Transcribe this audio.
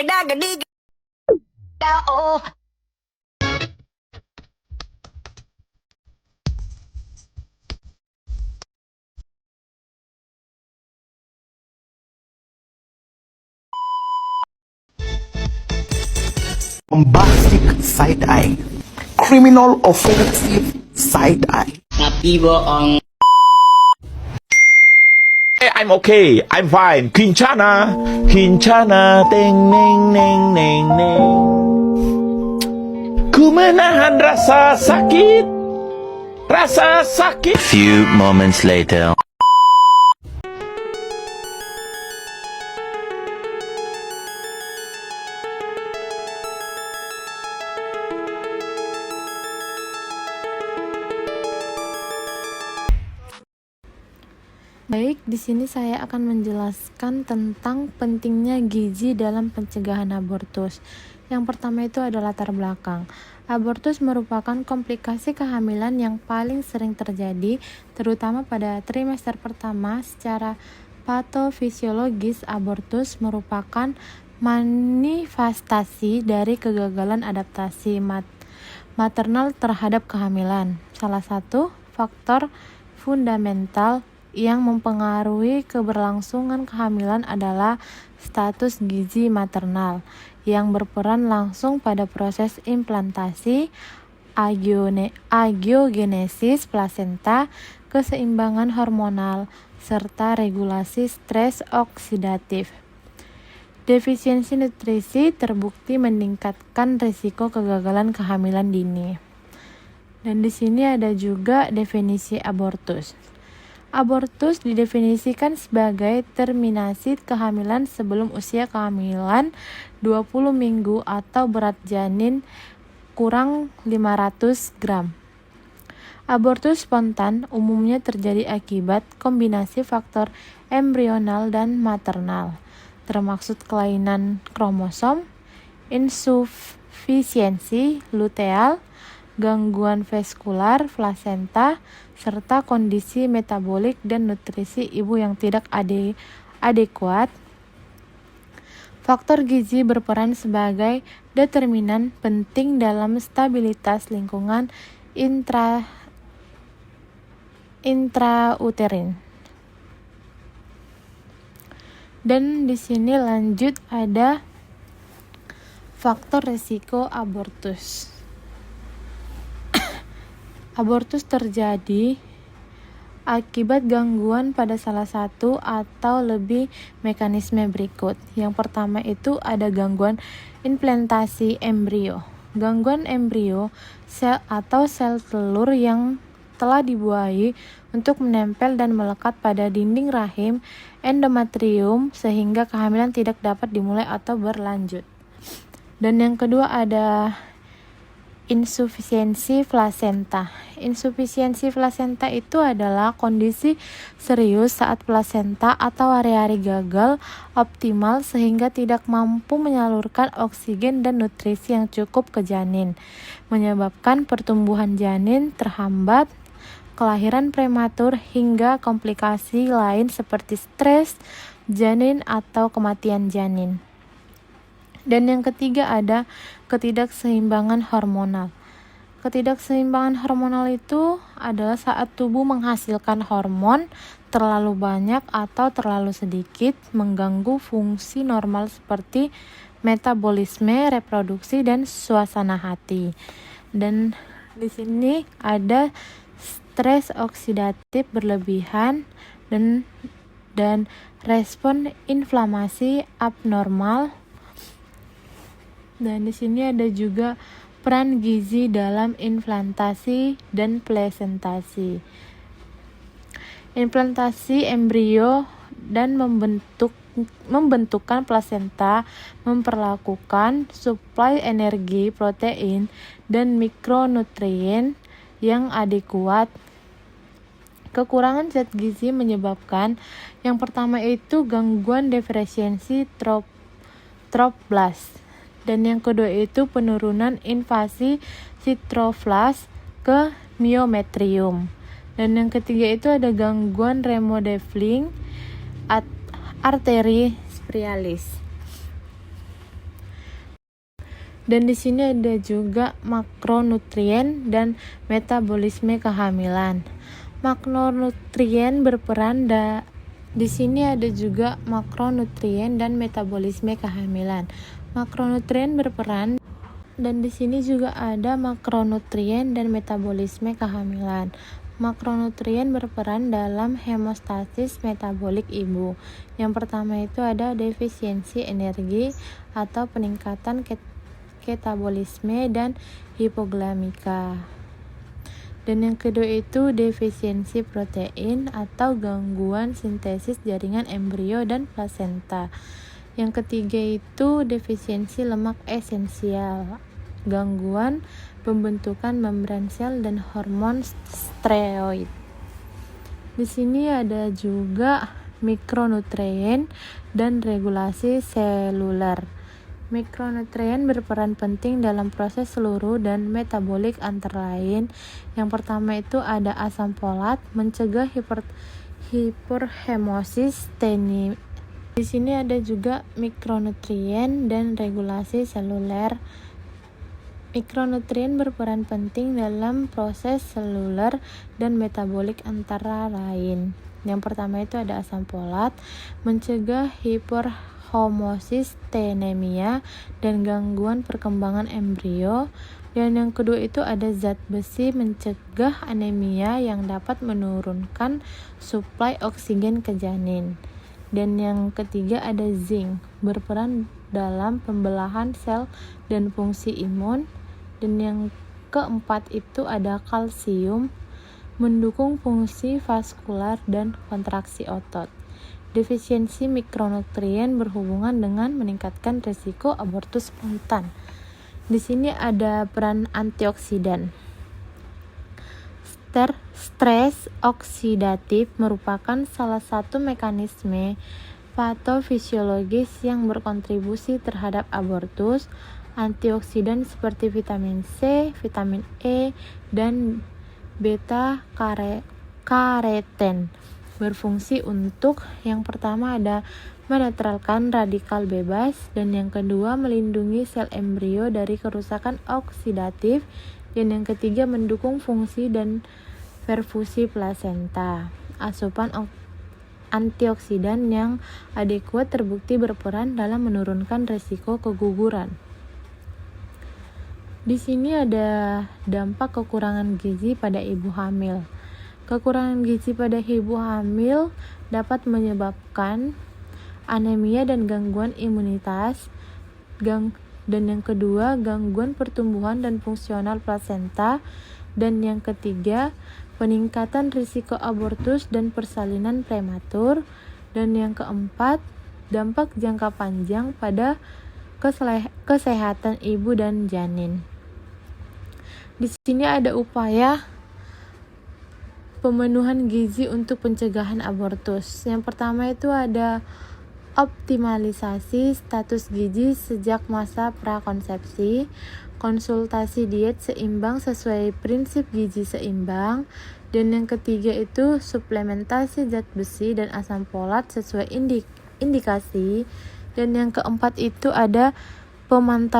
Geda-gedi. Oh. Bombastic side eye, criminal offensive side eye. Tapi bohong. I'm okay. I'm fine. Kincana. Kincana. Teng, neng, neng, neng, neng. Ku menahan rasa sakit. Rasa sakit. Few moments later. Baik, di sini saya akan menjelaskan tentang pentingnya gizi dalam pencegahan abortus. Yang pertama itu adalah latar belakang. Abortus merupakan komplikasi kehamilan yang paling sering terjadi, terutama pada trimester pertama. Secara patofisiologis, abortus merupakan manifestasi dari kegagalan adaptasi maternal terhadap kehamilan. Salah satu faktor fundamental yang mempengaruhi keberlangsungan kehamilan adalah status gizi maternal yang berperan langsung pada proses implantasi, agiogenesis plasenta, keseimbangan hormonal, serta regulasi stres oksidatif. Defisiensi nutrisi terbukti meningkatkan risiko kegagalan kehamilan dini. Dan di sini ada juga definisi abortus. Abortus didefinisikan sebagai terminasi kehamilan sebelum usia kehamilan 20 minggu atau berat janin kurang 500 gram. Abortus spontan umumnya terjadi akibat kombinasi faktor embrional dan maternal, termasuk kelainan kromosom, insufisiensi luteal, gangguan vaskular plasenta, serta kondisi metabolik dan nutrisi ibu yang tidak adekuat. Faktor gizi berperan sebagai determinan penting dalam stabilitas lingkungan intrauterin. Dan di sini lanjut ada faktor risiko abortus. Abortus terjadi akibat gangguan pada salah satu atau lebih mekanisme berikut. Yang pertama itu ada gangguan implantasi embrio. Gangguan embrio sel atau sel telur yang telah dibuahi untuk menempel dan melekat pada dinding rahim endometrium sehingga kehamilan tidak dapat dimulai atau berlanjut. Dan yang kedua ada insufisiensi plasenta. Insufisiensi plasenta itu adalah kondisi serius saat plasenta atau hari-hari gagal optimal sehingga tidak mampu menyalurkan oksigen dan nutrisi yang cukup ke janin, menyebabkan pertumbuhan janin terhambat, kelahiran prematur, hingga komplikasi lain seperti stres janin atau kematian janin. Dan yang ketiga ada ketidakseimbangan hormonal. Ketidakseimbangan hormonal itu adalah saat tubuh menghasilkan hormon terlalu banyak atau terlalu sedikit, mengganggu fungsi normal seperti metabolisme, reproduksi, dan suasana hati. Dan di sini ada stres oksidatif berlebihan dan respon inflamasi abnormal. Dan di sini ada juga peran gizi dalam implantasi dan plasentasi. Implantasi embrio dan membentukkan plasenta memperlakukan suplai energi, protein, dan mikronutrien yang adekuat. Kekurangan zat gizi menyebabkan yang pertama itu gangguan defisiensi trophblast. Dan yang kedua itu penurunan invasi sitroflas ke myometrium. Dan yang ketiga itu ada gangguan remodeling arteri spiralis. Dan di sini ada juga makronutrien dan metabolisme kehamilan. Makronutrien berperan di sini ada juga makronutrien dan metabolisme kehamilan. Makronutrien berperan dan di sini juga ada makronutrien dan metabolisme kehamilan. Makronutrien berperan dalam hemostasis metabolik ibu. Yang pertama itu ada defisiensi energi atau peningkatan ketabolisme dan hipoglamika. Dan yang kedua itu defisiensi protein atau gangguan sintesis jaringan embrio dan plasenta. Yang ketiga itu defisiensi lemak esensial, gangguan pembentukan membran sel dan hormon steroid. Di sini ada juga mikronutrien dan regulasi seluler. Mikronutrien berperan penting dalam proses seluruh dan metabolik antara lain. Yang pertama itu ada asam folat, mencegah hiperhemosis teni. Di sini ada juga mikronutrien dan regulasi seluler. Mikronutrien berperan penting dalam proses seluler dan metabolik antara lain. Yang pertama itu ada asam folat, mencegah hiperhomosis tenemia dan gangguan perkembangan embrio. Dan yang kedua itu ada zat besi, mencegah anemia yang dapat menurunkan suplai oksigen ke janin. Dan yang ketiga ada zinc, berperan dalam pembelahan sel dan fungsi imun. Dan yang keempat itu ada kalsium, mendukung fungsi vaskular dan kontraksi otot. Defisiensi mikronutrien berhubungan dengan meningkatkan risiko abortus spontan. Di sini ada peran antioksidan. Stres oksidatif merupakan salah satu mekanisme patofisiologis yang berkontribusi terhadap abortus. Antioksidan seperti vitamin C, vitamin E, dan beta karoten berfungsi untuk yang pertama ada menetralkan radikal bebas, dan yang kedua melindungi sel embrio dari kerusakan oksidatif, dan yang ketiga mendukung fungsi dan perfusi plasenta. Asupan antioksidan yang adekuat terbukti berperan dalam menurunkan risiko keguguran. Di sini ada dampak kekurangan gizi pada ibu hamil. Kekurangan gizi pada ibu hamil dapat menyebabkan anemia dan gangguan imunitas. Dan yang kedua, gangguan pertumbuhan dan fungsional plasenta. Dan yang ketiga, peningkatan risiko abortus dan persalinan prematur. Dan yang keempat, dampak jangka panjang pada kesehatan ibu dan janin. Di sini ada upaya pemenuhan gizi untuk pencegahan abortus. Yang pertama itu ada optimalisasi status gizi sejak masa prakonsepsi, konsultasi diet seimbang sesuai prinsip gizi seimbang, dan yang ketiga itu suplementasi zat besi dan asam folat sesuai indikasi, dan yang keempat itu ada pemantauan